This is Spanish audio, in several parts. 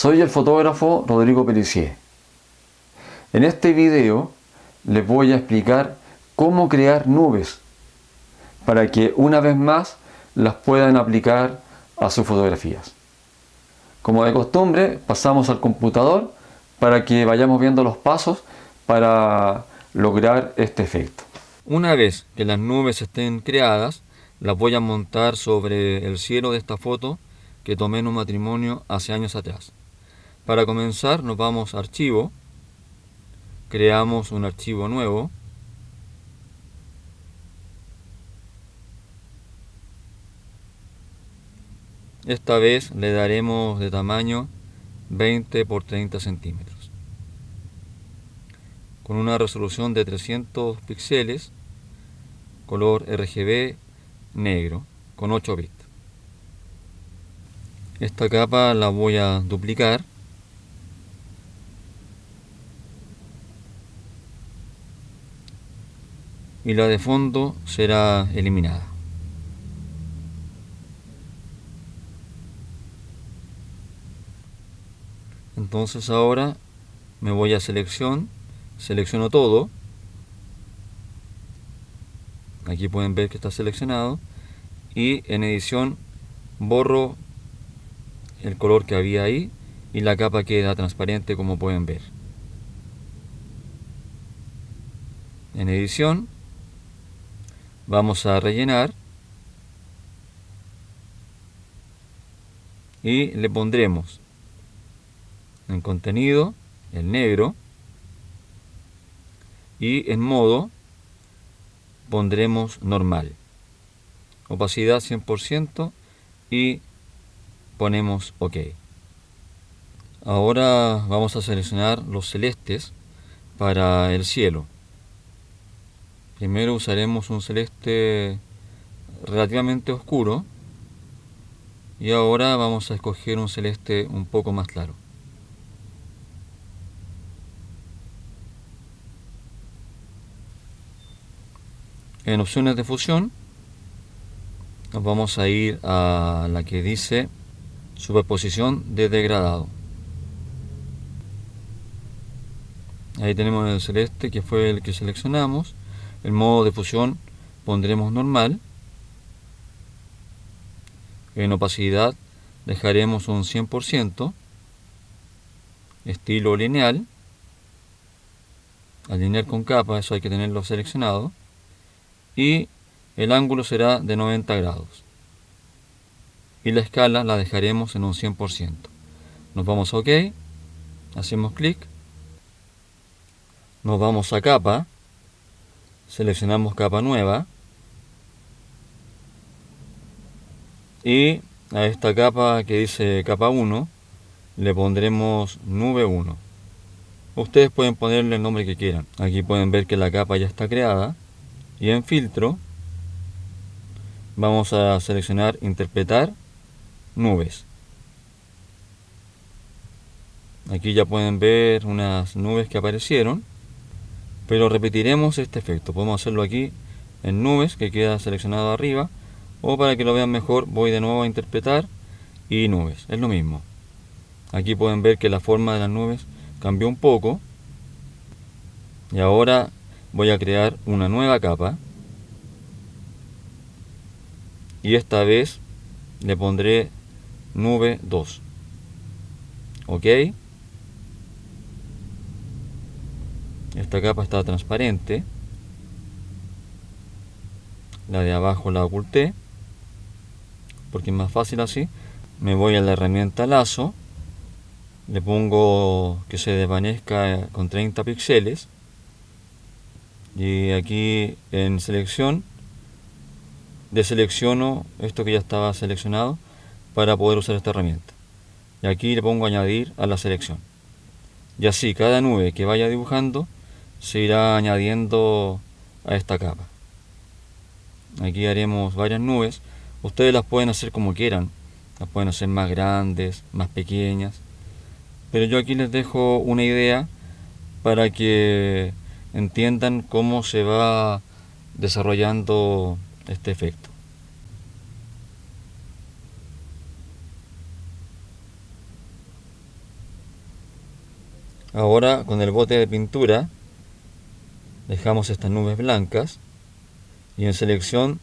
Soy el fotógrafo Rodrigo Pellicier. En este video les voy a explicar cómo crear nubes para que una vez más las puedan aplicar a sus fotografías. Como de costumbre, pasamos al computador para que vayamos viendo los pasos para lograr este efecto. Una vez que las nubes estén creadas, las voy a montar sobre el cielo de esta foto que tomé en un matrimonio hace años atrás. Para comenzar nos vamos a Archivo, creamos un archivo nuevo, esta vez le daremos de tamaño 20 por 30 centímetros, con una resolución de 300 píxeles, color RGB negro, con 8 bits. Esta capa la voy a duplicar y la de fondo será eliminada. Entonces ahora me voy a selecciono todo. Aquí pueden ver que está seleccionado y en edición borro el color que había ahí y la capa queda transparente, como pueden ver. En edición vamos a rellenar y le pondremos en contenido el negro y en modo pondremos normal, opacidad 100% y ponemos OK. Ahora vamos a seleccionar los celestes para el cielo. Primero usaremos un celeste relativamente oscuro y ahora vamos a escoger un celeste un poco más claro. En opciones de fusión nos vamos a ir a la que dice superposición de degradado. Ahí tenemos el celeste, que fue el que seleccionamos. El modo de fusión pondremos normal. En opacidad dejaremos un 100%. Estilo lineal. Alinear con capa, eso hay que tenerlo seleccionado. Y el ángulo será de 90 grados. Y la escala la dejaremos en un 100%. Nos vamos a OK. Hacemos clic. Nos vamos a capa, seleccionamos capa nueva y a esta capa que dice capa 1 le pondremos nube 1. Ustedes pueden ponerle el nombre que quieran. Aquí pueden ver que la capa ya está creada y en filtro vamos a seleccionar interpretar nubes. Aquí ya pueden ver unas nubes que aparecieron. Pero repetiremos este efecto. Podemos hacerlo aquí en nubes, que queda seleccionado arriba, o para que lo vean mejor voy de nuevo a interpretar y nubes, es lo mismo. Aquí pueden ver que la forma de las nubes cambió un poco y ahora voy a crear una nueva capa y esta vez le pondré nube 2. OK. Esta capa está transparente. La de abajo la oculté porque es más fácil así. Me voy a la herramienta lazo. Le pongo que se desvanezca con 30 píxeles. Y aquí en selección deselecciono esto que ya estaba seleccionado para poder usar esta herramienta. Y aquí le pongo añadir a la selección. Y así cada nube que vaya dibujando se irá añadiendo a esta capa. Aquí haremos varias nubes. Ustedes las pueden hacer como quieran. Las pueden hacer más grandes, más pequeñas. Pero yo aquí les dejo una idea para que entiendan cómo se va desarrollando este efecto. Ahora con el bote de pintura dejamos estas nubes blancas y en selección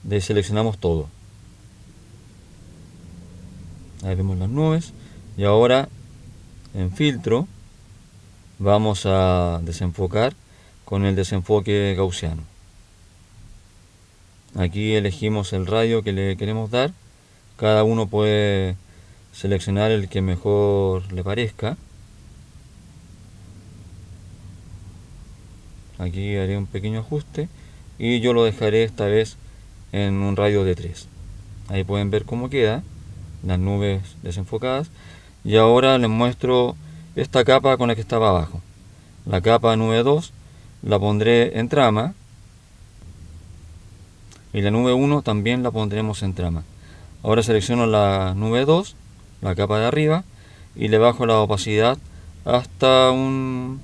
deseleccionamos todo. Ahí vemos las nubes y ahora en filtro vamos a desenfocar con el desenfoque gaussiano. Aquí elegimos el radio que le queremos dar. Cada uno puede seleccionar el que mejor le parezca. Aquí haré un pequeño ajuste y yo lo dejaré esta vez en un radio de 3. Ahí pueden ver cómo queda las nubes desenfocadas. Y ahora les muestro esta capa con la que estaba abajo. La capa nube 2 la pondré en trama y la nube 1 también la pondremos en trama. Ahora selecciono la nube 2, la capa de arriba, y le bajo la opacidad hasta un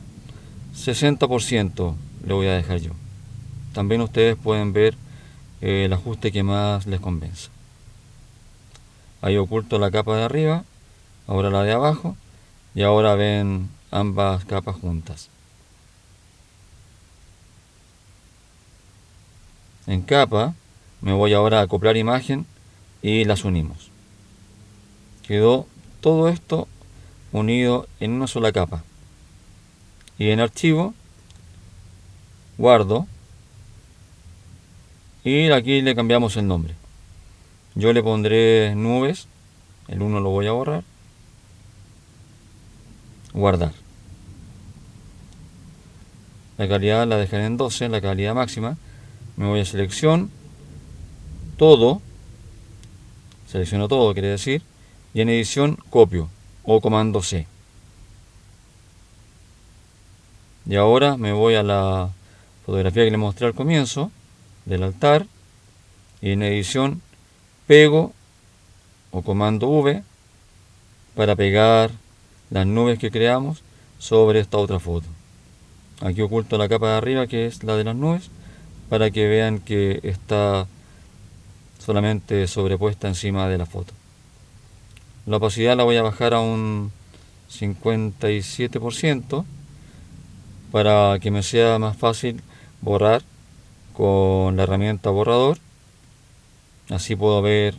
60% le voy a dejar yo. También ustedes pueden ver el ajuste que más les convenza. Ahí oculto la capa de arriba, ahora la de abajo, y ahora ven ambas capas juntas. En capa me voy ahora a acoplar imagen y las unimos. Quedó todo esto unido en una sola capa. Y en archivo guardo y aquí le cambiamos el nombre. Yo le pondré nubes, el 1 lo voy a borrar, guardar. La calidad la dejaré en 12, la calidad máxima. Me voy a selección, todo, selecciono todo quiere decir, y en edición copio o comando C. Y ahora me voy a la fotografía que les mostré al comienzo del altar y en edición pego o comando V para pegar las nubes que creamos sobre esta otra foto. Aquí oculto la capa de arriba que es la de las nubes para que vean que está solamente sobrepuesta encima de la foto. La opacidad la voy a bajar a un 57% para que me sea más fácil borrar con la herramienta borrador. Así puedo ver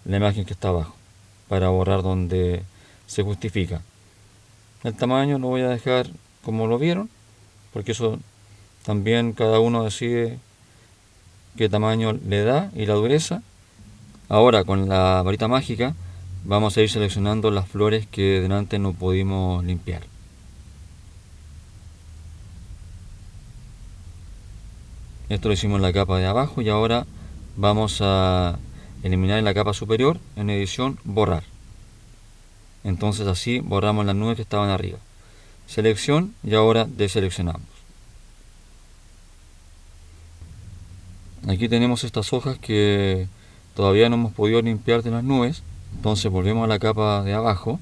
la imagen que está abajo para borrar donde se justifica. El tamaño lo voy a dejar como lo vieron, porque eso también cada uno decide qué tamaño le da y la dureza. Ahora con la varita mágica vamos a ir seleccionando las flores que delante no pudimos limpiar. Esto lo hicimos en la capa de abajo y ahora vamos a eliminar en la capa superior, en edición borrar. Entonces así borramos las nubes que estaban arriba. Selección y ahora deseleccionamos. Aquí tenemos estas hojas que todavía no hemos podido limpiar de las nubes. Entonces volvemos a la capa de abajo.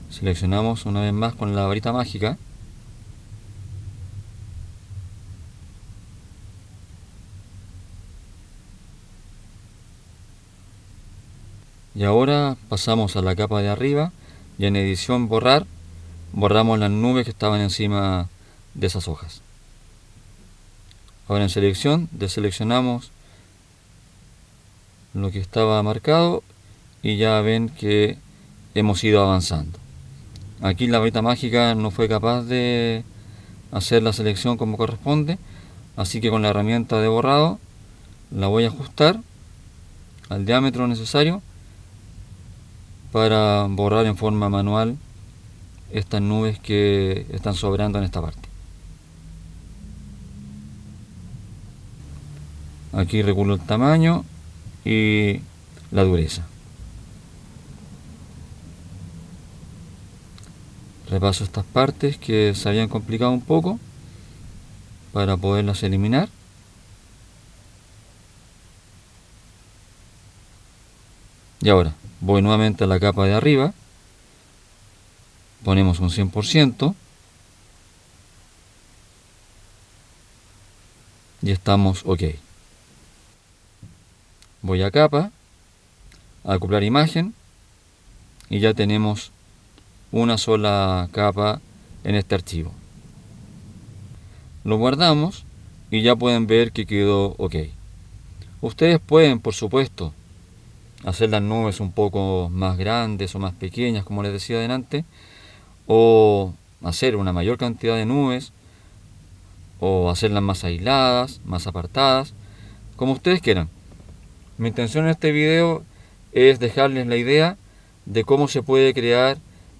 Seleccionamos una vez más con la varita mágica. Y ahora pasamos a la capa de arriba y en edición borrar, borramos las nubes que estaban encima de esas hojas. Ahora en selección, deseleccionamos lo que estaba marcado y ya ven que hemos ido avanzando. Aquí la varita mágica no fue capaz de hacer la selección como corresponde, así que con la herramienta de borrado la voy a ajustar al diámetro necesario para borrar en forma manual estas nubes que están sobrando en esta parte. Aquí regulo el tamaño y la dureza. Repaso estas partes que se habían complicado un poco para poderlas eliminar. Y ahora voy nuevamente a la capa de arriba, ponemos un 100% y estamos OK. Voy a capa, a acoplar imagen y ya tenemos una sola capa en este archivo. Lo guardamos y ya pueden ver que quedó ok. Ustedes pueden, por supuesto, hacer las nubes un poco más grandes o más pequeñas, como les decía adelante, o hacer una mayor cantidad de nubes, o hacerlas más aisladas, más apartadas, como ustedes quieran. Mi intención en este video es dejarles la idea de cómo se puede crear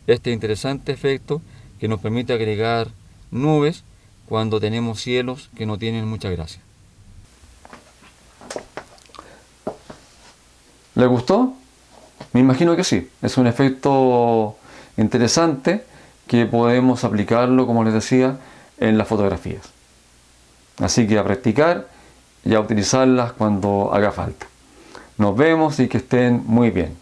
este interesante efecto que nos permite agregar nubes cuando tenemos cielos que no tienen mucha gracia. ¿Les gustó? Me imagino que sí. Es un efecto interesante que podemos aplicarlo, como les decía, en las fotografías. Así que a practicar y a utilizarlas cuando haga falta. Nos vemos y que estén muy bien.